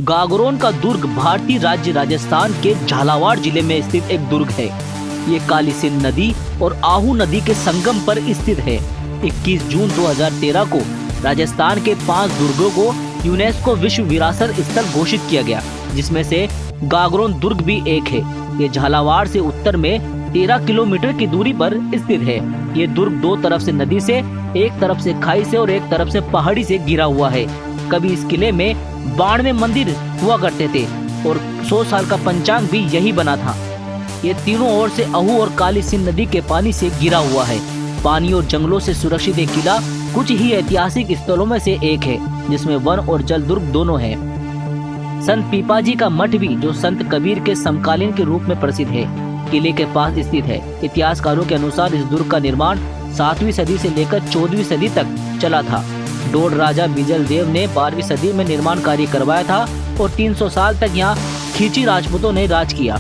गागरोन का दुर्ग भारतीय राज्य राजस्थान के झालावाड़ जिले में स्थित एक दुर्ग है। ये काली सिंध नदी और आहू नदी के संगम पर स्थित है। 21 जून 2013 को राजस्थान के 5 दुर्गों को यूनेस्को विश्व विरासत स्थल घोषित किया गया, जिसमें से गागरोन दुर्ग भी एक है। ये झालावाड़ से उत्तर में 13 किलोमीटर की दूरी पर स्थित है। ये दुर्ग दो तरफ से नदी से, एक तरफ से खाई से और एक तरफ से पहाड़ी से घिरा हुआ है। कभी इस किले में 92 मंदिर हुआ करते थे और 100 साल का पंचांग भी यही बना था। ये तीनों ओर से आहू और काली सिंध नदी के पानी से घिरा हुआ है। पानी और जंगलों से सुरक्षित ये किला कुछ ही ऐतिहासिक स्थलों में से एक है, जिसमें वन और जल दुर्ग दोनों हैं। संत पीपाजी का मठ भी, जो संत कबीर के समकालीन के रूप में प्रसिद्ध है, किले के पास स्थित है। इतिहासकारों के अनुसार इस दुर्ग का निर्माण 7वीं सदी से लेकर 14वीं सदी तक चला था। डोड राजा बिजल देव ने 12वीं सदी में निर्माण कार्य करवाया था और 300 साल तक यहाँ खींची राजपूतों ने राज किया।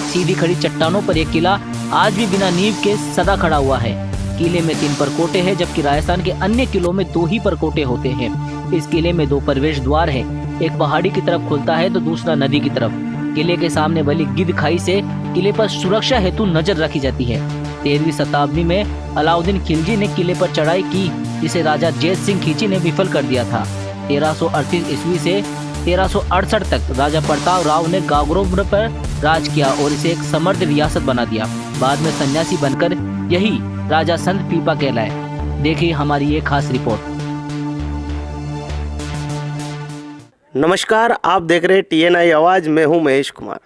सीधी खड़ी चट्टानों पर यह किला आज भी बिना नींव के सदा खड़ा हुआ है। किले में 3 परकोटे हैं, जबकि राजस्थान के अन्य किलों में 2 ही परकोटे होते हैं। इस किले में 2 प्रवेश द्वार हैं, एक पहाड़ी की तरफ खुलता है तो दूसरा नदी की तरफ। किले के सामने बनी गिद्ध खाई से किले पर सुरक्षा हेतु नजर रखी जाती है। 13वीं शताब्दी में अलाउद्दीन खिलजी ने किले पर चढ़ाई की, जिसे राजा जैत सिंह खींची ने विफल कर दिया था। 1338 ईस्वी से 1368 तक राजा प्रताप राव ने गागरोन पर राज किया और इसे एक समृद्ध रियासत बना दिया। बाद में सन्यासी बनकर यही राजा संत पीपा कहलाए। देखिए हमारी ये खास रिपोर्ट। नमस्कार, आप देख रहे हैं TNI आवाज़। मैं हूं महेश कुमार।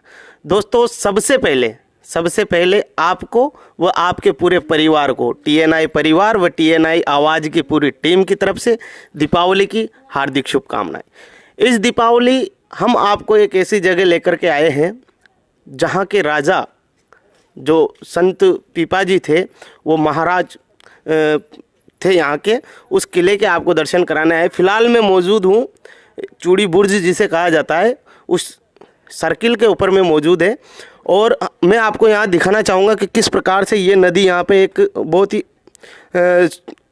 दोस्तों, सबसे पहले आपको व आपके पूरे परिवार को, TNI परिवार व TNI आवाज़ की पूरी टीम की तरफ से दीपावली की हार्दिक शुभकामनाएं। इस दीपावली हम आपको एक ऐसी जगह लेकर के आए हैं जहां के राजा, जो संत पीपाजी थे, वो महाराज थे यहाँ के। उस किले के आपको दर्शन कराने आए। फिलहाल मैं मौजूद हूँ चूड़ी बुर्ज जिसे कहा जाता है, उस सर्किल के ऊपर में मौजूद है। और मैं आपको यहाँ दिखाना चाहूँगा कि किस प्रकार से ये नदी यहाँ पे एक बहुत ही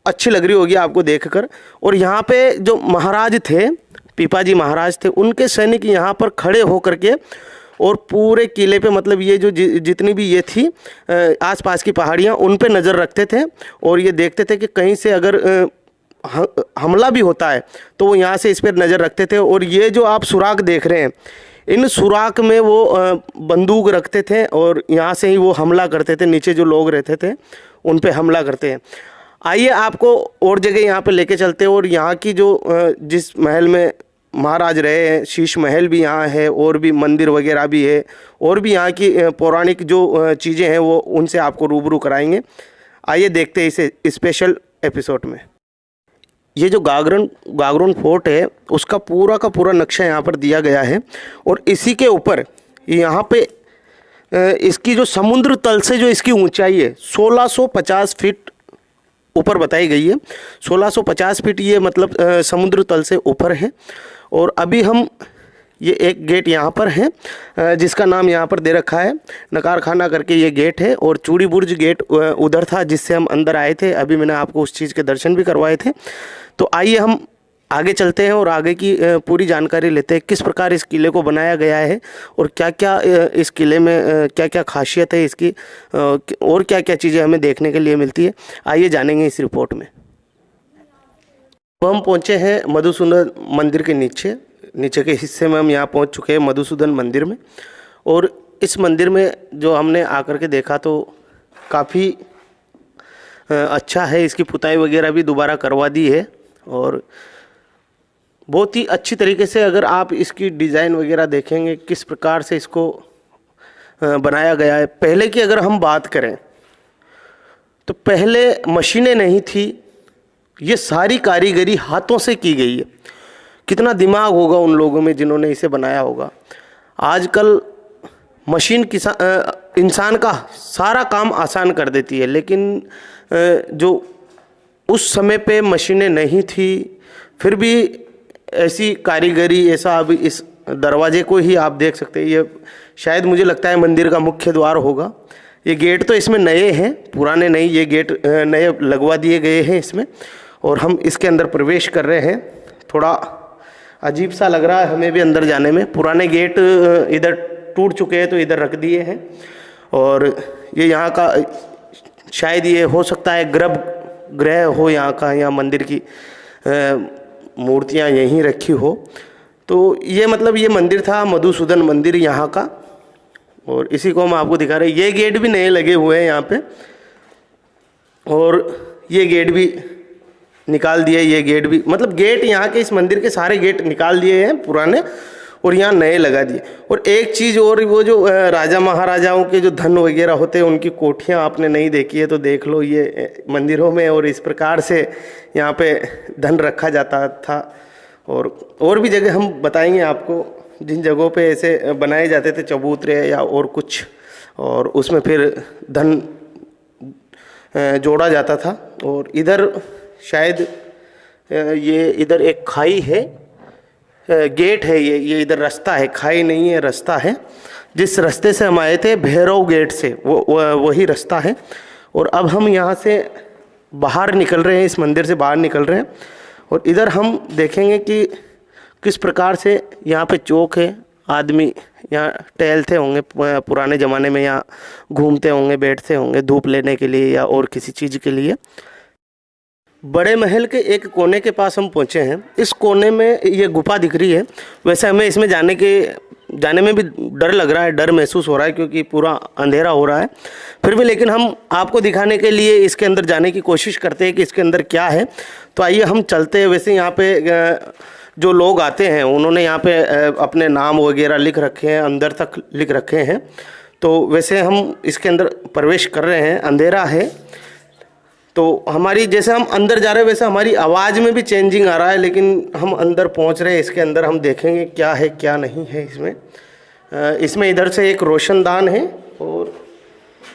अच्छी लग रही होगी आपको देखकर। और यहाँ पे जो महाराज थे, पीपाजी महाराज थे, उनके सैनिक यहाँ पर खड़े होकर के और पूरे किले पे, मतलब ये जो जितनी भी ये थी आसपास की पहाड़ियाँ, उन पे नज़र रखते थे और ये देखते थे कि कहीं से अगर हमला भी होता है तो वो यहाँ से इस पर नज़र रखते थे। और ये जो आप सुराख देख रहे हैं, इन सुराख में वो बंदूक रखते थे और यहाँ से ही वो हमला करते थे। नीचे जो लोग रहते थे उन पे हमला करते हैं। आइए आपको और जगह यहाँ पे लेके चलते हैं। और यहाँ की जो जिस महल में महाराज रहे हैं, शीश महल भी यहाँ है और भी मंदिर वगैरह भी है, और भी यहाँ की पौराणिक जो चीज़ें हैं वो उनसे आपको रूबरू कराएंगे। आइए देखते हैं इसे स्पेशल एपिसोड में। ये जो गागरोन फोर्ट है, उसका पूरा का पूरा नक्शा यहाँ पर दिया गया है। और इसी के ऊपर यहाँ पे इसकी जो समुद्र तल से जो इसकी ऊंचाई है 1650 फीट ऊपर बताई गई है। 1650 फीट ये मतलब समुद्र तल से ऊपर है। और अभी हम ये एक गेट यहाँ पर है जिसका नाम यहाँ पर दे रखा है नकार खाना करके, ये गेट है। और चूड़ी बुर्ज गेट उधर था जिससे हम अंदर आए थे। अभी मैंने आपको उस चीज़ के दर्शन भी करवाए थे। तो आइए हम आगे चलते हैं और आगे की पूरी जानकारी लेते हैं, किस प्रकार इस किले को बनाया गया है और क्या क्या इस किले में क्या क्या खासियत है इसकी, और क्या क्या चीज़ें हमें देखने के लिए मिलती है। आइए जानेंगे इस रिपोर्ट में। तो हम पहुँचे हैं मधुसूदन मंदिर के नीचे के हिस्से में। हम यहाँ पहुँच चुके हैं मधुसूदन मंदिर में। और इस मंदिर में जो हमने आकर के देखा तो काफ़ी अच्छा है। इसकी पुताई वगैरह भी दोबारा करवा दी है और बहुत ही अच्छी तरीके से, अगर आप इसकी डिज़ाइन वगैरह देखेंगे किस प्रकार से इसको बनाया गया है। पहले की अगर हम बात करें तो पहले मशीनें नहीं थी, ये सारी कारीगरी हाथों से की गई है। कितना दिमाग होगा उन लोगों में जिन्होंने इसे बनाया होगा। आजकल मशीन इंसान का सारा काम आसान कर देती है, लेकिन जो उस समय पे मशीनें नहीं थी, फिर भी ऐसी कारीगरी, ऐसा अभी इस दरवाजे को ही आप देख सकते हैं। ये शायद मुझे लगता है मंदिर का मुख्य द्वार होगा। ये गेट तो इसमें नए हैं, पुराने नहीं, ये गेट नए लगवा दिए गए हैं इसमें। और हम इसके अंदर प्रवेश कर रहे हैं। थोड़ा अजीब सा लग रहा है हमें भी अंदर जाने में। पुराने गेट इधर टूट चुके हैं तो इधर रख दिए हैं, और ये यहाँ का शायद ये हो सकता है गर्भगृह हो यहाँ का, या मंदिर की मूर्तियाँ यहीं रखी हो। तो ये मतलब ये मंदिर था मधुसूदन मंदिर यहाँ का, और इसी को हम आपको दिखा रहे हैं। ये गेट भी नए लगे हुए हैं यहाँ पे, और ये गेट भी निकाल दिए। ये गेट भी मतलब गेट यहाँ के इस मंदिर के सारे गेट निकाल दिए हैं पुराने, और यहाँ नए लगा दिए। और एक चीज़ और, वो जो राजा महाराजाओं के जो धन वगैरह होते हैं उनकी कोठियाँ आपने नहीं देखी है तो देख लो ये मंदिरों में, और इस प्रकार से यहाँ पे धन रखा जाता था। और भी जगह हम बताएंगे आपको जिन जगहों पे ऐसे बनाए जाते थे चबूतरे या और कुछ, और उसमें फिर धन जोड़ा जाता था। और इधर शायद ये इधर एक खाई है, गेट है, ये इधर रास्ता है, खाई नहीं है, रास्ता है। जिस रास्ते से हम आए थे भैरव गेट से, वही रास्ता है। और अब हम यहाँ से बाहर निकल रहे हैं, इस मंदिर से बाहर निकल रहे हैं, और इधर हम देखेंगे कि किस प्रकार से यहाँ पे चौक है। आदमी यहाँ टहलते होंगे पुराने ज़माने में, यहाँ घूमते होंगे, बैठते होंगे धूप लेने के लिए या और किसी चीज़ के लिए। बड़े महल के एक कोने के पास हम पहुँचे हैं। इस कोने में ये गुफा दिख रही है। वैसे हमें इसमें जाने में भी डर लग रहा है, डर महसूस हो रहा है क्योंकि पूरा अंधेरा हो रहा है। फिर भी लेकिन हम आपको दिखाने के लिए इसके अंदर जाने की कोशिश करते हैं कि इसके अंदर क्या है। तो आइए हम चलते हैं। वैसे यहाँ पे जो लोग आते हैं उन्होंने यहाँ पे अपने नाम वगैरह लिख रखे हैं, अंदर तक लिख रखे हैं। तो वैसे हम इसके अंदर प्रवेश कर रहे हैं, अंधेरा है। तो हमारी जैसे हम अंदर जा रहे हैं वैसे हमारी आवाज़ में भी चेंजिंग आ रहा है, लेकिन हम अंदर पहुंच रहे हैं। इसके अंदर हम देखेंगे क्या है क्या नहीं है इसमें इधर से एक रोशनदान है, और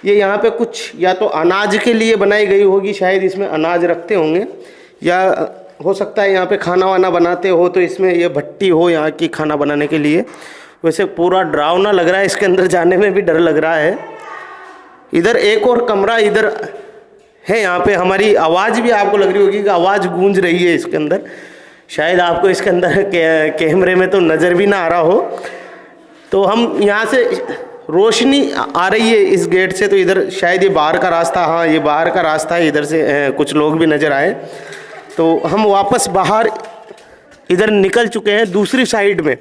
ये यहाँ पे कुछ या तो अनाज के लिए बनाई गई होगी, शायद इसमें अनाज रखते होंगे, या हो सकता है यहाँ पे खाना वाना बनाते हो तो इसमें ये भट्टी हो यहाँ की खाना बनाने के लिए। वैसे पूरा डरावना लग रहा है, इसके अंदर जाने में भी डर लग रहा है। इधर एक और कमरा इधर है, यहाँ पे हमारी आवाज़ भी आपको लग रही होगी कि आवाज़ गूंज रही है इसके अंदर। शायद आपको इसके अंदर कैमरे में तो नज़र भी ना आ रहा हो। तो हम यहाँ से रोशनी आ रही है इस गेट से, तो इधर शायद ये बाहर का रास्ता, हाँ ये बाहर का रास्ता है। इधर से कुछ लोग भी नज़र आए। तो हम वापस बाहर इधर निकल चुके हैं दूसरी साइड में,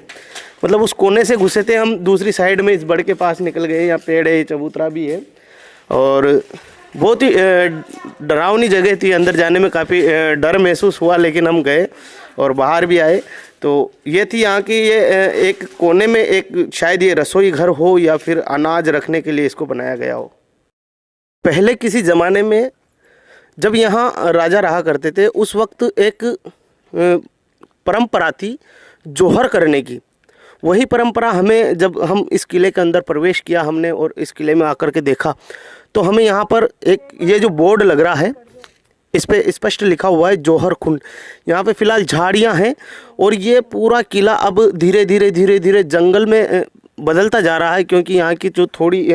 मतलब उस कोने से घुसे थे हम, दूसरी साइड में इस बड़ के पास निकल गए। यहाँ पेड़ है, चबूतरा भी है, और बहुत ही डरावनी जगह थी। अंदर जाने में काफ़ी डर महसूस हुआ, लेकिन हम गए और बाहर भी आए। तो ये थी यहाँ की, ये एक कोने में एक शायद ये रसोई घर हो या फिर अनाज रखने के लिए इसको बनाया गया हो। पहले किसी ज़माने में जब यहाँ राजा रहा करते थे उस वक्त एक परंपरा थी जोहर करने की। वही परंपरा हमें, जब हम इस किले के अंदर प्रवेश किया हमने और इस किले में आकर के देखा, तो हमें यहाँ पर एक ये जो बोर्ड लग रहा है इस पे स्पष्ट लिखा हुआ है जोहर कुंड। यहाँ पे फ़िलहाल झाड़ियाँ हैं, और ये पूरा किला अब धीरे धीरे जंगल में बदलता जा रहा है, क्योंकि यहाँ की जो थोड़ी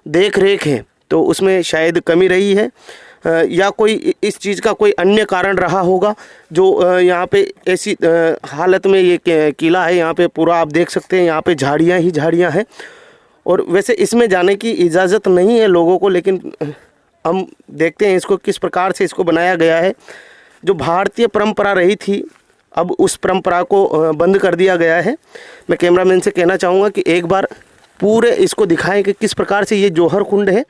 देख रेख है तो उसमें शायद कमी रही है, या कोई इस चीज़ का कोई अन्य कारण रहा होगा जो यहाँ पे ऐसी हालत में ये किला है। यहाँ पे पूरा आप देख सकते हैं, यहाँ पे झाड़ियाँ ही झाड़ियाँ हैं। और वैसे इसमें जाने की इजाज़त नहीं है लोगों को, लेकिन हम देखते हैं इसको किस प्रकार से इसको बनाया गया है। जो भारतीय परंपरा रही थी अब उस परंपरा को बंद कर दिया गया है। मैं कैमरामैन से कहना चाहूँगा कि एक बार पूरे इसको दिखाएं कि किस प्रकार से ये जोहर कुंड है।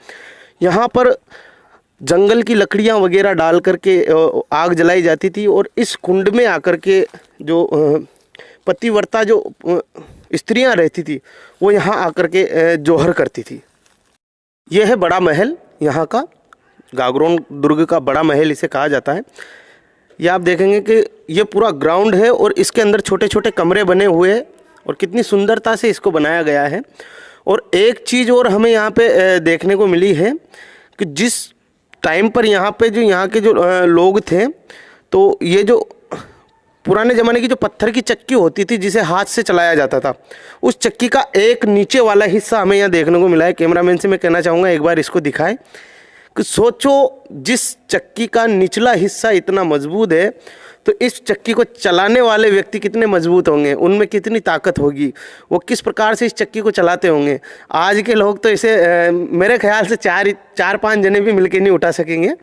यहाँ पर जंगल की लकड़ियाँ वगैरह डाल करके आग जलाई जाती थी, और इस कुंड में आकर के जो पतिव्रता जो स्त्रियाँ रहती थी वो यहाँ आकर के जोहर करती थी। यह है बड़ा महल, यहाँ का गागरोन दुर्ग का बड़ा महल इसे कहा जाता है। ये आप देखेंगे कि ये पूरा ग्राउंड है और इसके अंदर छोटे छोटे कमरे बने हुए हैं, और कितनी सुंदरता से इसको बनाया गया है। और एक चीज़ और हमें यहाँ पे देखने को मिली है कि जिस टाइम पर यहाँ पे जो यहाँ के जो लोग थे, तो ये जो पुराने ज़माने की जो पत्थर की चक्की होती थी जिसे हाथ से चलाया जाता था, उस चक्की का एक नीचे वाला हिस्सा हमें यहाँ देखने को मिला है। कैमरामैन से मैं कहना चाहूँगा एक बार इसको दिखाएं कि सोचो जिस चक्की का निचला हिस्सा इतना मजबूत है, तो इस चक्की को चलाने वाले व्यक्ति कितने मजबूत होंगे, उनमें कितनी ताकत होगी, वो किस प्रकार से इस चक्की को चलाते होंगे। आज के लोग तो इसे मेरे ख्याल से चार पाँच जने भी मिलके नहीं उठा सकेंगे।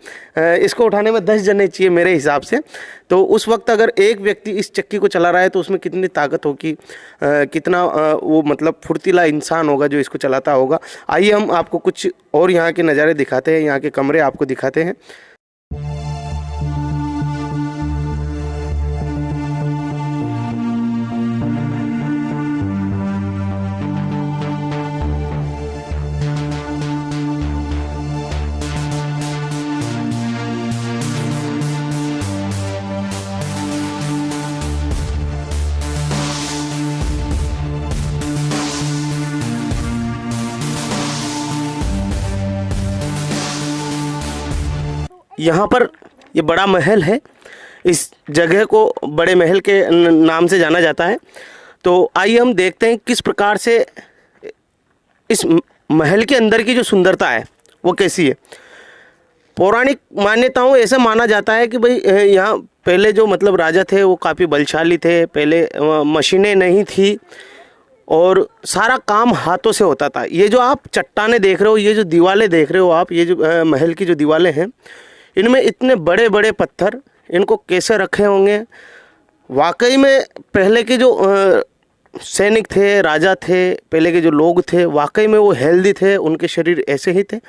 इसको उठाने में 10 जने चाहिए मेरे हिसाब से। तो उस वक्त अगर एक व्यक्ति इस चक्की को चला रहा है तो उसमें कितनी ताकत होगी, कितना वो मतलब फुर्तीला इंसान होगा जो इसको चलाता होगा। आइए हम आपको कुछ और यहाँ के नज़ारे दिखाते हैं, यहाँ के कमरे आपको दिखाते हैं। यहाँ पर ये बड़ा महल है, इस जगह को बड़े महल के नाम से जाना जाता है। तो आइए हम देखते हैं किस प्रकार से इस महल के अंदर की जो सुंदरता है वो कैसी है। पौराणिक मान्यताओं ऐसा माना जाता है कि भाई यहाँ पहले जो मतलब राजा थे वो काफ़ी बलशाली थे, पहले मशीनें नहीं थी और सारा काम हाथों से होता था। ये जो आप चट्टानें देख रहे हो, ये जो दीवारें देख रहे हो आप, ये जो महल की जो दीवारें हैं, इनमें इतने बड़े बड़े पत्थर, इनको कैसे रखे होंगे। वाकई में पहले के जो सैनिक थे, राजा थे, पहले के जो लोग थे, वाकई में वो हेल्दी थे, उनके शरीर ऐसे ही थे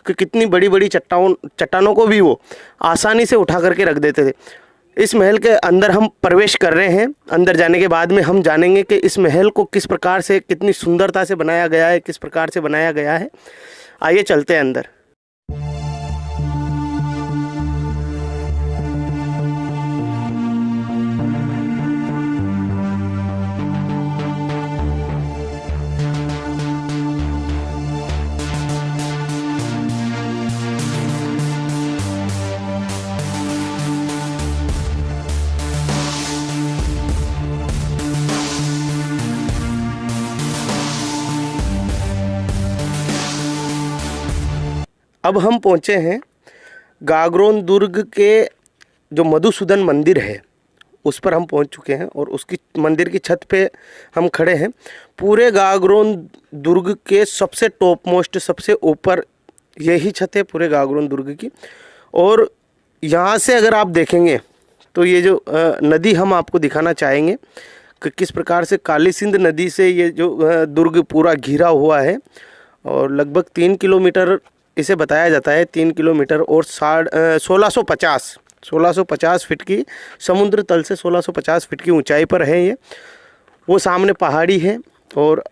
कि कितनी बड़ी बड़ी चट्टानों को भी वो आसानी से उठा करके रख देते थे। इस महल के अंदर हम प्रवेश कर रहे हैं। अंदर जाने के बाद में हम जानेंगे कि इस महल को किस प्रकार से, कितनी सुंदरता से बनाया गया है, किस प्रकार से बनाया गया है। आइए चलते हैं अंदर। अब हम पहुँचे हैं गागरोन दुर्ग के जो मधुसूदन मंदिर है उस पर हम पहुँच चुके हैं और उसकी मंदिर की छत पे हम खड़े हैं। पूरे गागरोन दुर्ग के सबसे टॉप मोस्ट, सबसे ऊपर यही छत है पूरे गागरोन दुर्ग की। और यहाँ से अगर आप देखेंगे तो ये जो नदी हम आपको दिखाना चाहेंगे कि किस प्रकार से काली सिंध नदी से ये जो दुर्ग पूरा घिरा हुआ है। और लगभग 3 किलोमीटर इसे बताया जाता है, 3 किलोमीटर और 1650 फीट की समुद्र तल से 1650 फीट की ऊंचाई पर है ये। वो सामने पहाड़ी है और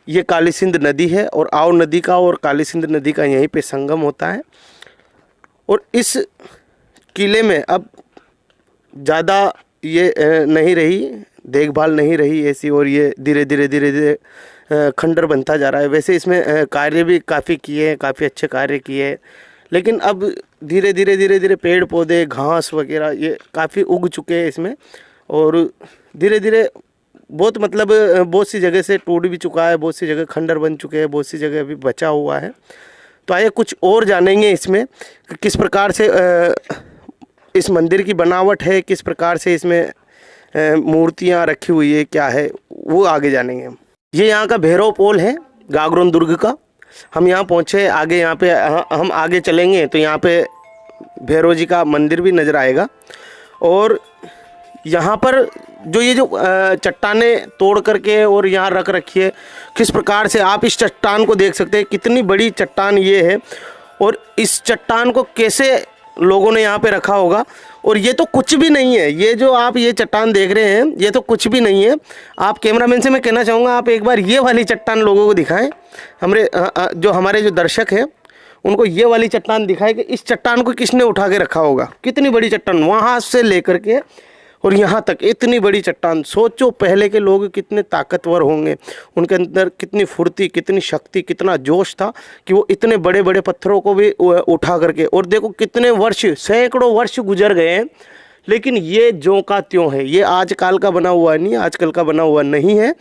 ये काली सिंध नदी है और आओ नदी का और काली सिंध नदी का यहीं पे संगम होता है। और इस किले में अब ज़्यादा ये नहीं रही, देखभाल नहीं रही ऐसी, और ये धीरे धीरे खंडर बनता जा रहा है। वैसे इसमें कार्य भी काफ़ी किए हैं, काफ़ी अच्छे कार्य किए हैं, लेकिन अब धीरे धीरे पेड़ पौधे, घास वगैरह ये काफ़ी उग चुके हैं इसमें। और धीरे धीरे बहुत मतलब बहुत सी जगह से टूट भी चुका है, बहुत सी जगह खंडर बन चुके हैं, बहुत सी जगह अभी बचा हुआ है। तो आइए कुछ और जानेंगे इसमें कि किस प्रकार से इस मंदिर की बनावट है, किस प्रकार से इसमें मूर्तियाँ रखी हुई है, क्या है, वो आगे जानेंगे हम। ये यहाँ का भैरव पोल है गागरोन दुर्ग का। हम यहाँ पहुँचे, आगे यहाँ पे हम आगे चलेंगे तो यहाँ पे भैरव जी का मंदिर भी नज़र आएगा। और यहाँ पर जो ये जो चट्टाने तोड़ करके और यहाँ रख रखी है, किस प्रकार से आप इस चट्टान को देख सकते हैं, कितनी बड़ी चट्टान ये है। और इस चट्टान को कैसे लोगों ने यहाँ पे रखा होगा। और ये तो कुछ भी नहीं है, ये जो आप ये चट्टान देख रहे हैं ये तो कुछ भी नहीं है। आप कैमरामैन से मैं कहना चाहूँगा आप एक बार ये वाली चट्टान लोगों को दिखाएं, हमारे जो दर्शक हैं उनको ये वाली चट्टान दिखाएं कि इस चट्टान को किसने उठा के रखा होगा। कितनी बड़ी चट्टान, वहाँ से लेकर के और यहाँ तक इतनी बड़ी चट्टान। सोचो पहले के लोग कितने ताकतवर होंगे, उनके अंदर कितनी फुर्ती, कितनी शक्ति, कितना जोश था कि वो इतने बड़े बड़े पत्थरों को भी उठा करके। और देखो कितने वर्ष, सैकड़ों वर्ष गुजर गए हैं, लेकिन ये ज्यों का त्यों है। ये आजकल का बना हुआ नहीं, आजकल का बना हुआ नहीं है,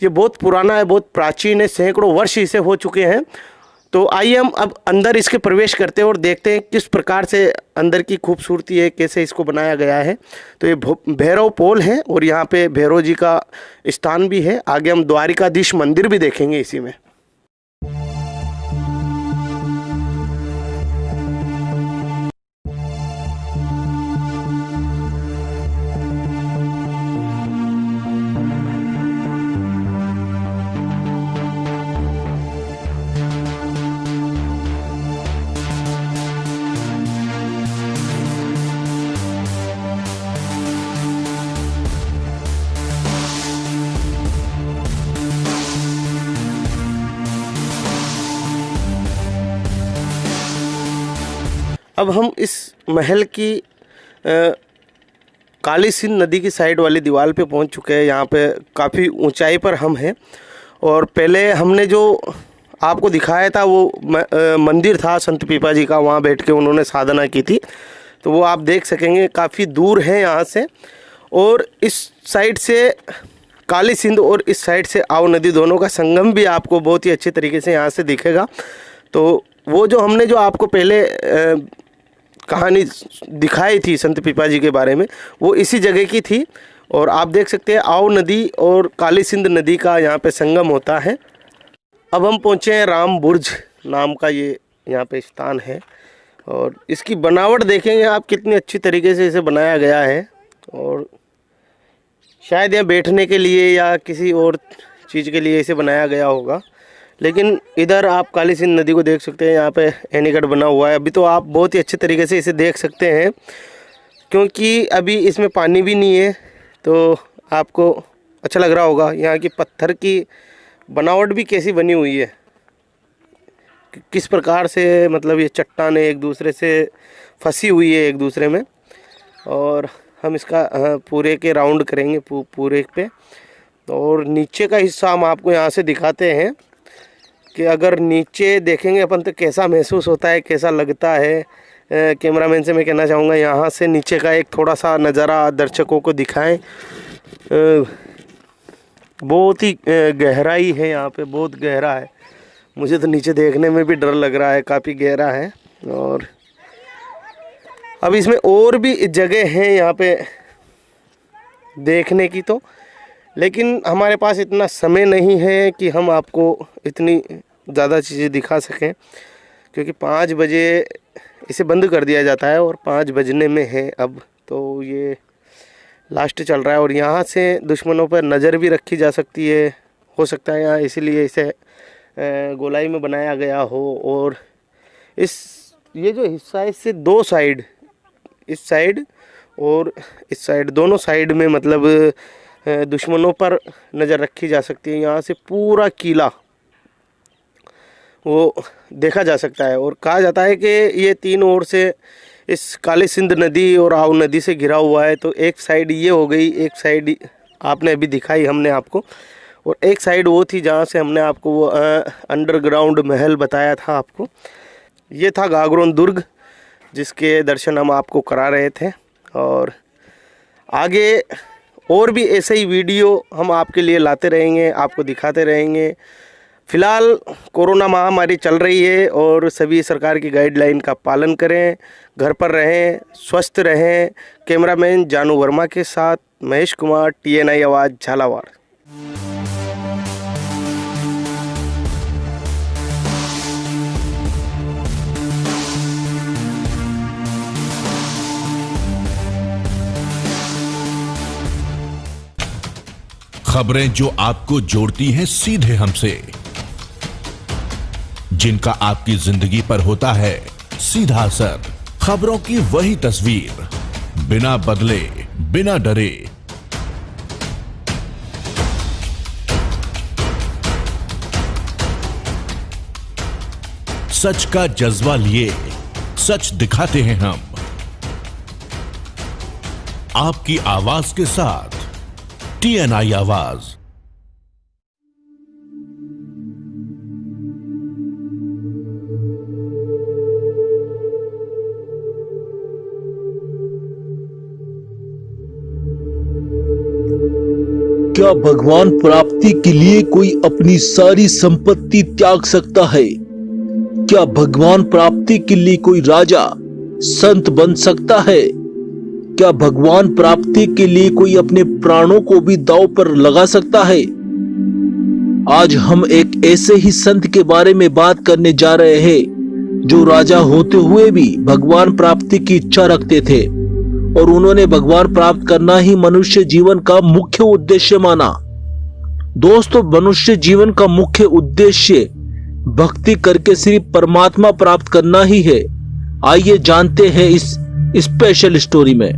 ये बहुत पुराना है, बहुत प्राचीन है, सैकड़ों वर्ष इसे हो चुके हैं। तो आइए हम अब अंदर इसके प्रवेश करते हैं और देखते हैं किस प्रकार से अंदर की खूबसूरती है, कैसे इसको बनाया गया है। तो ये भैरव पोल है और यहाँ पे भैरव जी का स्थान भी है। आगे हम द्वारिकाधीश मंदिर भी देखेंगे इसी में। अब हम इस महल की काली सिंध नदी की साइड वाली दीवार पे पहुंच चुके हैं। यहाँ पे काफ़ी ऊंचाई पर हम हैं और पहले हमने जो आपको दिखाया था वो मंदिर था संत पीपा जी का, वहाँ बैठ के उन्होंने साधना की थी। तो वो आप देख सकेंगे, काफ़ी दूर है यहाँ से। और इस साइड से काली सिंध और इस साइड से आऊ नदी, दोनों का संगम भी आपको बहुत ही अच्छे तरीके से यहाँ से दिखेगा। तो वो जो हमने जो आपको पहले कहानी दिखाई थी संत पीपा जी के बारे में, वो इसी जगह की थी। और आप देख सकते हैं आऊ नदी और काली सिंध नदी का यहाँ पे संगम होता है। अब हम पहुँचे हैं राम बुर्ज नाम का ये यहाँ पे स्थान है और इसकी बनावट देखेंगे आप कितनी अच्छी तरीके से इसे बनाया गया है। और शायद यहाँ बैठने के लिए या किसी और चीज़ के लिए इसे बनाया गया होगा। लेकिन इधर आप काली सिंध नदी को देख सकते हैं, यहाँ पे एनीकट बना हुआ है। अभी तो आप बहुत ही अच्छे तरीके से इसे देख सकते हैं क्योंकि अभी इसमें पानी भी नहीं है, तो आपको अच्छा लग रहा होगा। यहाँ की पत्थर की बनावट भी कैसी बनी हुई है, किस प्रकार से मतलब ये चट्टानें एक दूसरे से फंसी हुई है एक दूसरे में। और हम इसका पूरे के राउंड करेंगे पूरे पे। और नीचे का हिस्सा हम आपको यहाँ से दिखाते हैं कि अगर नीचे देखेंगे अपन तो कैसा महसूस होता है, कैसा लगता है। कैमरामैन से मैं कहना चाहूँगा यहाँ से नीचे का एक थोड़ा सा नज़ारा दर्शकों को दिखाएं। बहुत ही गहराई है यहाँ पे, बहुत गहरा है। मुझे तो नीचे देखने में भी डर लग रहा है, काफ़ी गहरा है। और अब इसमें और भी जगह हैं यहाँ पे देखने की, तो लेकिन हमारे पास इतना समय नहीं है कि हम आपको इतनी ज़्यादा चीज़ें दिखा सकें, क्योंकि 5 बजे इसे बंद कर दिया जाता है और 5 बजने में है अब। तो ये लास्ट चल रहा है और यहाँ से दुश्मनों पर नज़र भी रखी जा सकती है, हो सकता है यहाँ इसीलिए इसे गोलाई में बनाया गया हो। और ये जो हिस्सा है इससे 2 साइड, इस साइड और इस साइड, दोनों साइड में मतलब दुश्मनों पर नज़र रखी जा सकती है। यहाँ से पूरा किला वो देखा जा सकता है। और कहा जाता है कि ये 3 ओर से इस काली सिंध नदी और आऊ नदी से घिरा हुआ है। तो एक साइड ये हो गई, एक साइड आपने अभी दिखाई हमने आपको, और एक साइड वो थी जहाँ से हमने आपको वो अंडरग्राउंड महल बताया था आपको। ये था गागरोन दुर्ग जिसके दर्शन हम आपको करा रहे थे। और आगे और भी ऐसे ही वीडियो हम आपके लिए लाते रहेंगे, आपको दिखाते रहेंगे। फ़िलहाल कोरोना महामारी चल रही है और सभी सरकार की गाइडलाइन का पालन करें, घर पर रहें, स्वस्थ रहें। कैमरामैन जानू वर्मा के साथ महेश कुमार, TNI आवाज़, झालावाड़। खबरें जो आपको जोड़ती हैं सीधे हमसे, जिनका आपकी जिंदगी पर होता है सीधा असर। खबरों की वही तस्वीर, बिना बदले, बिना डरे। सच का जज्बा लिए सच दिखाते हैं हम, आपकी आवाज के साथ TNI आवाज। क्या भगवान प्राप्ति के लिए कोई अपनी सारी संपत्ति त्याग सकता है? क्या भगवान प्राप्ति के लिए कोई राजा संत बन सकता है? क्या भगवान प्राप्ति के लिए कोई अपने प्राणों को भी दांव पर लगा सकता है? आज हम एक ऐसे ही संत के बारे में बात करने जा रहे हैं जो राजा होते हुए भी भगवान प्राप्ति की इच्छा रखते थे और उन्होंने भगवान प्राप्त करना ही मनुष्य जीवन का मुख्य उद्देश्य माना। दोस्तों, मनुष्य जीवन का मुख्य उद्देश्य भक्ति करके सिर्फ परमात्मा प्राप्त करना ही है। आइए जानते हैं इस स्पेशल स्टोरी में।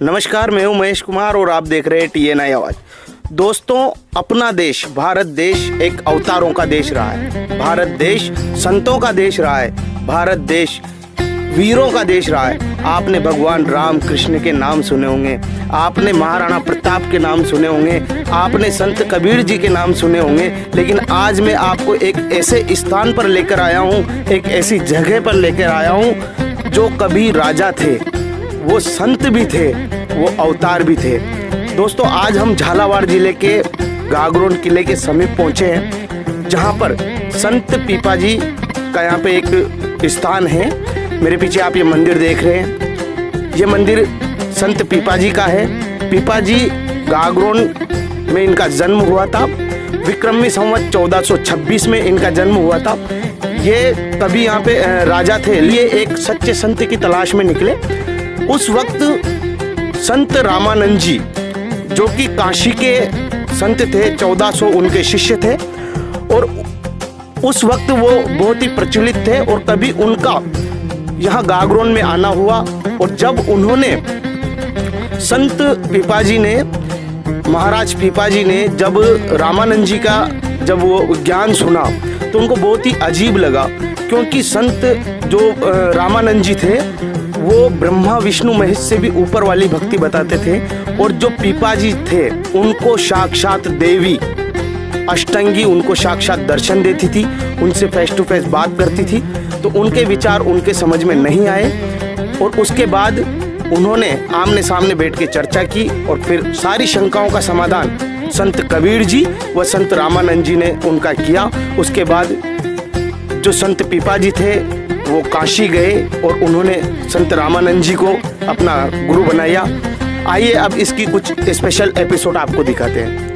नमस्कार, मैं हूं महेश कुमार और आप देख रहे हैं TNI आवाज। दोस्तों, अपना देश भारत देश एक अवतारों का देश रहा है। भारत देश संतों का देश रहा है। भारत देश वीरों का देश रहा है। आपने भगवान राम कृष्ण के नाम सुने होंगे, आपने महाराणा प्रताप के नाम सुने होंगे, आपने संत कबीर जी के नाम सुने होंगे। लेकिन आज मैं आपको एक ऐसे स्थान पर लेकर आया हूँ, एक ऐसी जगह पर लेकर आया हूँ जो कभी राजा थे, वो संत भी थे, वो अवतार भी थे। दोस्तों, आज हम झालावाड़ जिले के गागरोन किले के समीप पहुंचे हैं, जहां पर संत पीपाजी का यहाँ पे एक स्थान है। मेरे पीछे आप ये मंदिर देख रहे हैं, ये मंदिर संत पीपाजी का है। पीपाजी गागरोन में इनका जन्म हुआ था। विक्रमी संवत 1426 में इनका जन्म हुआ था। ये तभी यहाँ पे राजा थे। ये एक सच्चे संत की तलाश में निकले। उस वक्त संत रामानंद जी, जो कि काशी के संत थे, 1400 उनके शिष्य थे और उस वक्त वो बहुत ही प्रचलित थे। और तभी उनका यहाँ गागरोन में आना हुआ और जब उन्होंने संत पीपाजी ने, महाराज पीपाजी ने जब रामानंद जी का जब वो ज्ञान सुना तो उनको बहुत ही अजीब लगा, क्योंकि संत जो रामानंद जी थे वो ब्रह्मा विष्णु महेश से भी ऊपर वाली भक्ति बताते थे। और जो पीपाजी थे उनको साक्षात देवी अष्टंगी उनको साक्षात दर्शन देती थी, उनसे फेस टू फेस बात करती थी। तो उनके विचार उनके समझ में नहीं आए और उसके बाद उन्होंने आमने सामने बैठ के चर्चा की और फिर सारी शंकाओं का समाधान संत कबीर जी व संत रामानंद जी ने उनका किया। उसके बाद जो संत पीपाजी थे वो काशी गए और उन्होंने संत रामानंद जी को अपना गुरु बनाया। आइए अब इसकी कुछ स्पेशल एपिसोड आपको दिखाते हैं।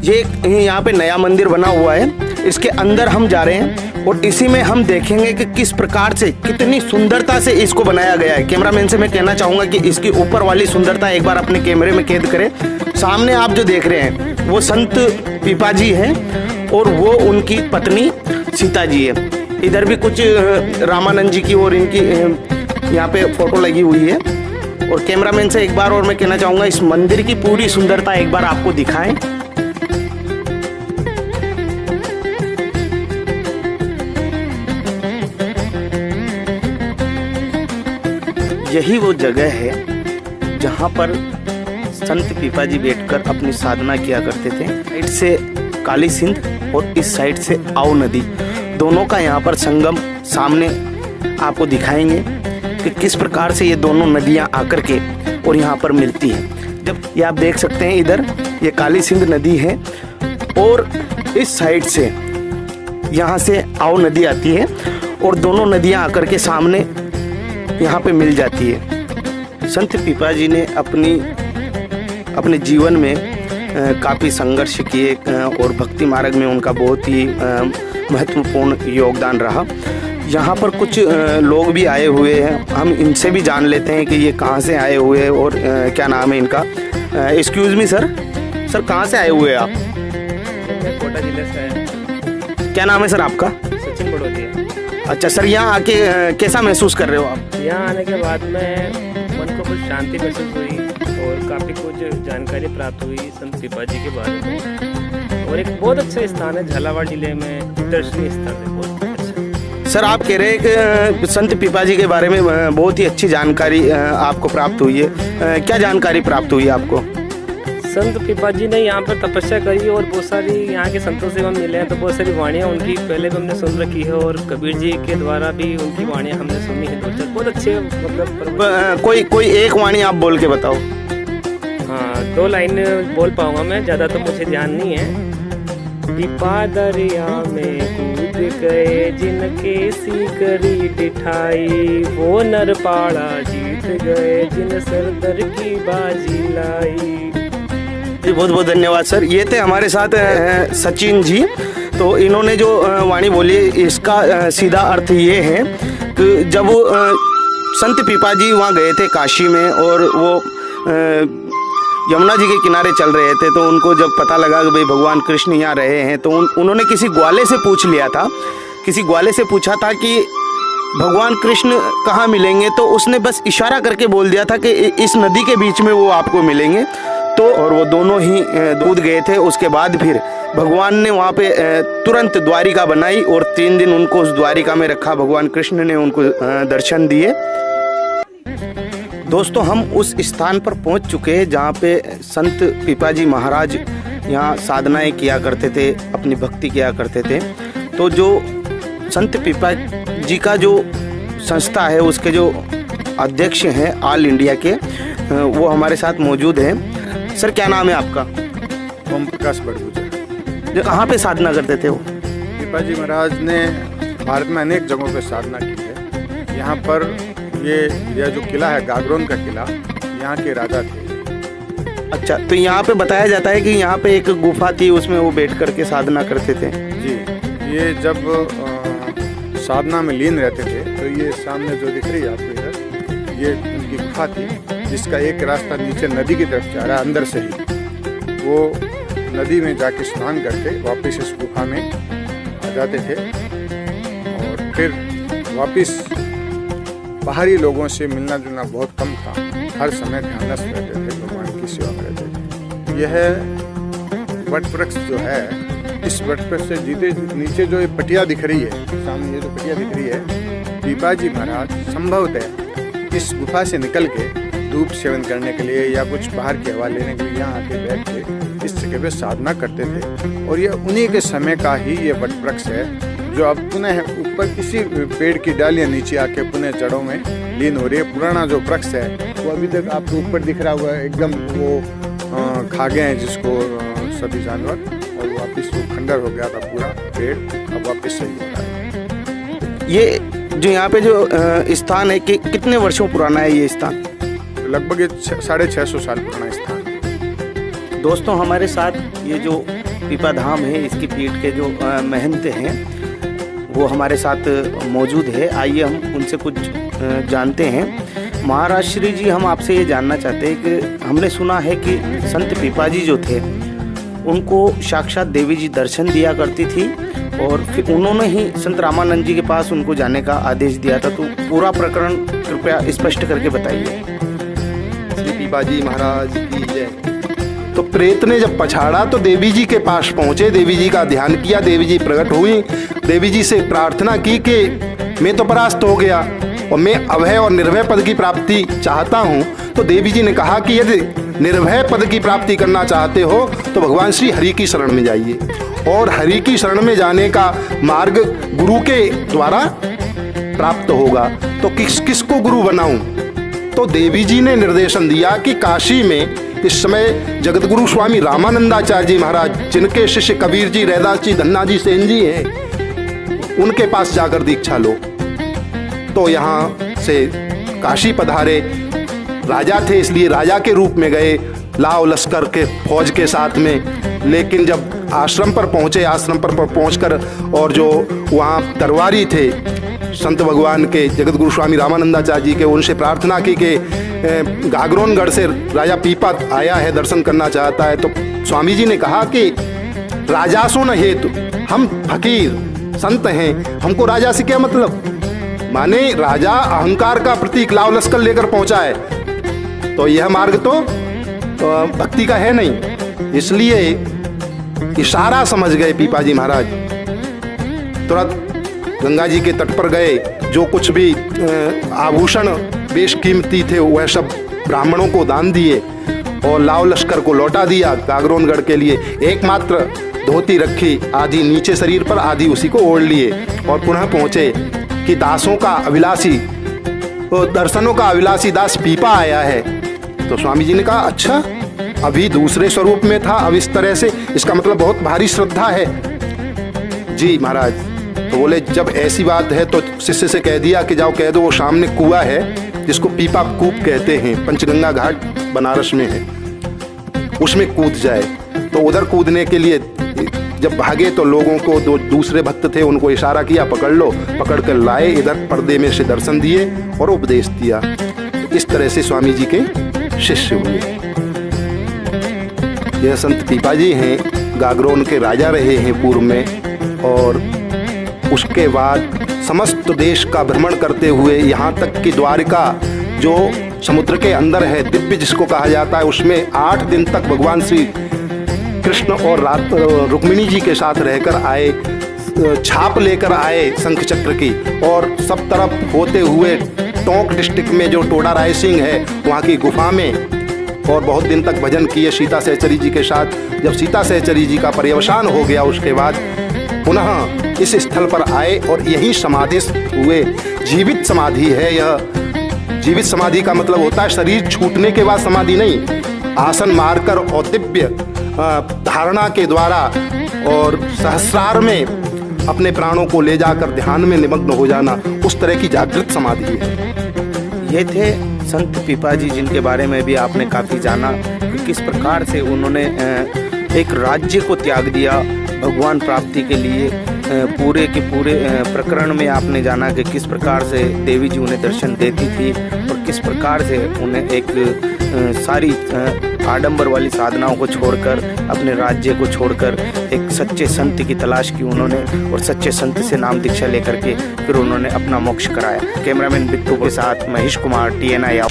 ये यहाँ पे नया मंदिर बना हुआ है। इसके अंदर हम जा रहे हैं और इसी में हम देखेंगे कि किस प्रकार से, कितनी सुंदरता से इसको बनाया गया है। कैमरामैन से मैं कहना चाहूँगा कि इसकी ऊपर वाली सुंदरता एक बार अपने कैमरे में कैद करें। सामने आप जो देख रहे हैं वो संत पीपाजी हैं और वो उनकी पत्नी सीता जी है। इधर भी कुछ रामानंद जी की और इनकी यहाँ पे फोटो लगी हुई है। और कैमरामैन से एक बार और मैं कहना चाहूँगा इस मंदिर की पूरी सुंदरता एक बार आपको दिखाएं। यही वो जगह है जहाँ पर संत पीपाजी बैठकर अपनी साधना किया करते थे। साइड से काली सिंध और इस साइड से आओ नदी, दोनों का यहाँ पर संगम सामने आपको दिखाएंगे कि किस प्रकार से ये दोनों नदियाँ आकर के और यहाँ पर मिलती हैं। जब ये आप देख सकते हैं इधर ये काली सिंध नदी है और इस साइड से यहाँ से आओ नदी आती है और दोनों नदियाँ आकर के सामने यहाँ पे मिल जाती है। संत पीपाजी ने अपने जीवन में काफ़ी संघर्ष किए और भक्ति मार्ग में उनका बहुत ही महत्वपूर्ण योगदान रहा। यहाँ पर कुछ लोग भी आए हुए हैं, हम इनसे भी जान लेते हैं कि ये कहाँ से आए हुए हैं और क्या नाम है इनका। एक्सक्यूज़ मी सर, कहाँ से आए हुए हैं आप? कोटा जिले से आए। क्या नाम है सर आपका? सचिन बड़ोतिया। अच्छा सर, यहाँ आके कैसा महसूस कर रहे हो आप? यहाँ आने के बाद में मन को कुछ शांति महसूस हुई और काफ़ी कुछ जानकारी प्राप्त हुई संत पीपाजी के बारे में। और एक बहुत अच्छा स्थान है, झालावाड़ जिले में दर्शनीय स्थल है, बहुत अच्छा। सर आप कह रहे हैं कि संत पीपाजी के बारे में बहुत ही अच्छी जानकारी आपको प्राप्त हुई है। क्या जानकारी प्राप्त हुई आपको? संत पीपाजी ने यहाँ पर तपस्या करी और बहुत सारी यहाँ के संतों से हम मिले हैं, तो बहुत सारी वाणियाँ उनकी पहले भी हमने सुन रखी है और कबीर जी के द्वारा भी उनकी वाणियाँ हमने सुनी है। दो चार बहुत अच्छे, मतलब कोई एक वाणी आप बोल के बताओ। हाँ, 2 लाइन बोल पाऊंगा मैं, ज़्यादा तो मुझे ध्यान नहीं है। पीपा दरिया में कूद गए जिनके सीकरी बिठाई, वो नरपाड़ा जीत गए जिन सरदर की बाजी लाई। जी बहुत बहुत धन्यवाद सर। ये थे हमारे साथ सचिन जी। तो इन्होंने जो वाणी बोली इसका सीधा अर्थ ये है कि जब वो संत पीपाजी वहाँ गए थे काशी में और वो यमुना जी के किनारे चल रहे थे, तो उनको जब पता लगा कि भाई भगवान कृष्ण यहाँ रहे हैं, तो उन्होंने किसी ग्वाले से पूछ लिया था, किसी ग्वाले से पूछा था कि भगवान कृष्ण कहाँ मिलेंगे। तो उसने बस इशारा करके बोल दिया था कि इस नदी के बीच में वो आपको मिलेंगे। तो और वो दोनों ही कूद गए थे। उसके बाद फिर भगवान ने वहाँ पे तुरंत द्वारिका बनाई और 3 दिन उनको उस द्वारिका में रखा। भगवान कृष्ण ने उनको दर्शन दिए। दोस्तों हम उस स्थान पर पहुँच चुके हैं जहाँ पे संत पीपाजी महाराज यहाँ साधनाएं किया करते थे, अपनी भक्ति किया करते थे। तो जो संत पीपाजी का जो संस्था है उसके जो अध्यक्ष हैं ऑल इंडिया के, वो हमारे साथ मौजूद हैं। सर क्या नाम है आपका? ओम प्रकाश बड़गुजर। जो कहाँ पे साधना करते थे वो? पीपाजी महाराज ने भारत में अनेक जगहों पे साधना की है। यहाँ पर ये जो किला है गागरोन का किला, यहाँ के राजा थे। अच्छा, तो यहाँ पे बताया जाता है कि यहाँ पे एक गुफा थी, उसमें वो बैठ करके साधना करते थे। जी, ये जब साधना में लीन रहते थे तो ये सामने जो दिख रही है आपको इधर, ये उनकी गुफा थी जिसका एक रास्ता नीचे नदी की तरफ जा रहा है। अंदर से ही वो नदी में जाके स्नान करके वापस इस गुफा में आ जाते थे और फिर वापस बाहरी लोगों से मिलना जुलना बहुत कम था। हर समय ध्यानस्थ रहते थे, भगवान की सेवा में रहते थे। यह वट वृक्ष जो है, इस वट वृक्ष से नीचे जो ये पटिया दिख रही है, सामने ये जो पटिया दिख रही है, पीपाजी महाराज संभवतः इस गुफा से निकल के धूप सेवन करने के लिए या कुछ बाहर की हवा लेने के लिए यहाँ आके बैठ के इस जगह पे साधना करते थे। और ये उन्हीं के समय का ही ये वट वृक्ष है जो अब पुनः ऊपर किसी पेड़ की डालियाँ नीचे आके पुनः जड़ों में लीन हो रही है। पुराना जो वृक्ष है वो अभी तक आपको ऊपर दिख रहा हुआ है, एकदम वो खा गए हैं जिसको सभी जानवर, और वापस वो खंडर हो गया था पूरा पेड़, अब वापस सही हो रहा है। ये जो यहाँ पे जो स्थान है कि कितने वर्षों पुराना है ये स्थान? लगभग 650 साल पुराना स्थान है। दोस्तों हमारे साथ ये जो पीपा धाम है, इसकी पीठ के जो महंत हैं वो हमारे साथ मौजूद है। आइए हम उनसे कुछ जानते हैं। महाराज श्री जी, हम आपसे ये जानना चाहते हैं कि हमने सुना है कि संत पीपा जी जो थे उनको साक्षात देवी जी दर्शन दिया करती थी और फिर उन्होंने ही संत रामानंद जी के पास उनको जाने का आदेश दिया था। तो पूरा प्रकरण कृपया स्पष्ट करके बताइए। श्री पीपा जी महाराज की जय। तो प्रेत ने जब पछाड़ा तो देवी जी के पास पहुंचे, देवी जी का ध्यान किया, देवी जी प्रकट हुई, देवी जी से प्रार्थना की कि मैं तो परास्त हो गया और मैं अभय और निर्भय पद की प्राप्ति चाहता हूं। तो देवी जी ने कहा कि यदि निर्भय पद की प्राप्ति करना चाहते हो तो भगवान श्री हरि की शरण में जाइए, और हरि की शरण में जाने का मार्ग गुरु के द्वारा प्राप्त होगा। तो किसको गुरु बनाऊं? तो देवी जी ने निर्देशन दिया कि काशी में इस समय जगत गुरु स्वामी रामानंदाचार्य जी महाराज, जिनके शिष्य कबीर जी, रैदास जी, धन्ना जी, सेन जी हैं, उनके पास जाकर दीक्षा लो। तो यहाँ से काशी पधारे। राजा थे इसलिए राजा के रूप में गए, लाव लश्कर के फौज के साथ में। लेकिन जब आश्रम पर पहुँचे, आश्रम पर पहुँचकर और जो वहाँ दरबारी थे संत भगवान के, जगत गुरु स्वामी रामानंदाचार्य जी के, उनसे प्रार्थना की कि गागरोनगढ़ से राजा पीपा आया है, दर्शन करना चाहता है। तो स्वामी जी ने कहा कि राजासो न हेतु, हम फकीर संत हैं, हमको राजा से क्या मतलब? माने राजा अहंकार का प्रतीक लाव लश्कर लेकर पहुंचा है, तो यह मार्ग तो भक्ति का है नहीं। इसलिए इशारा समझ गए पीपा जी महाराज, तुरंत गंगा जी के तट पर गए। जो कुछ भी आभूषण बेशकीमती थे वह सब ब्राह्मणों को दान दिए और लाव लश्कर को लौटा दिया। गागरोनगढ़ के लिए एकमात्र धोती रखी, आधी नीचे शरीर पर, आधी उसी को ओढ़ लिए और पुनः पहुंचे कि दासों का अभिलाषी, तो दर्शनों का अभिलाषी दास पीपा आया है। तो स्वामी जी ने कहा अच्छा, अभी दूसरे स्वरूप में था, अब इस तरह से, इसका मतलब बहुत भारी श्रद्धा है। जी महाराज। तो बोले जब ऐसी बात है तो शिष्य से कह दिया कि जाओ कह दो वो सामने कुआं है जिसको पीपा कूप कहते हैं, पंचगंगा घाट बनारस में है, उसमें कूद जाए। तो उधर कूदने के लिए जब भागे तो लोगों को, दो दूसरे भक्त थे उनको इशारा किया, पकड़ लो, पकड़ कर लाए, इधर पर्दे में से दर्शन दिए और उपदेश दिया। तो इस तरह से स्वामी जी के शिष्य हुए। यह संत पीपा जी हैं, गागरोन के राजा रहे हैं पूर्व में, और उसके बाद समस्त देश का भ्रमण करते हुए यहाँ तक कि द्वारिका जो समुद्र के अंदर है, दिव्य जिसको कहा जाता है, उसमें 8 दिन तक भगवान श्री कृष्ण और रुक्मिणी जी के साथ रहकर आए, छाप लेकर आए शंख चक्र की, और सब तरफ होते हुए टोंक डिस्ट्रिक्ट में जो टोडा राय सिंह है वहाँ की गुफा में, और बहुत दिन तक भजन किए सीता सहचरी जी के साथ। जब सीता सहचरी जी का पर्यवसान हो गया उसके बाद पुनः इस स्थल पर आए और यही समाधि हुए। जीवित समाधि है यह। जीवित समाधि का मतलब होता है शरीर छूटने के बाद समाधि नहीं, आसन मारकर और दिव्य धारणा के द्वारा और सहस्रार में अपने प्राणों को ले जाकर ध्यान में निमग्न हो जाना, उस तरह की जागृत समाधि है। ये थे संत पीपा जी, जिनके बारे में भी आपने काफ़ी जाना कि किस प्रकार से उन्होंने एक राज्य को त्याग दिया भगवान प्राप्ति के लिए। पूरे के पूरे प्रकरण में आपने जाना कि किस प्रकार से देवी जी उन्हें दर्शन देती थी और किस प्रकार से उन्हें एक सारी आडंबर वाली साधनाओं को छोड़कर, अपने राज्य को छोड़कर एक सच्चे संत की तलाश की उन्होंने, और सच्चे संत से नाम दीक्षा लेकर के फिर उन्होंने अपना मोक्ष कराया। कैमरामैन बिट्टू के साथ महेश कुमार, TNI।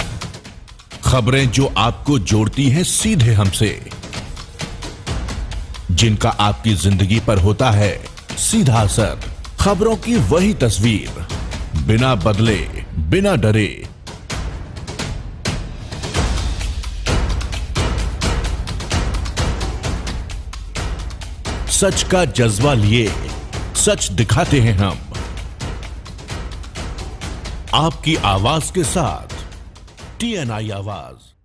खबरें जो आपको जोड़ती हैं सीधे हमसे, जिनका आपकी जिंदगी पर होता है सीधा असर, खबरों की वही तस्वीर, बिना बदले, बिना डरे। सच का जज्बा लिए सच दिखाते हैं हम, आपकी आवाज के साथ TNI आवाज।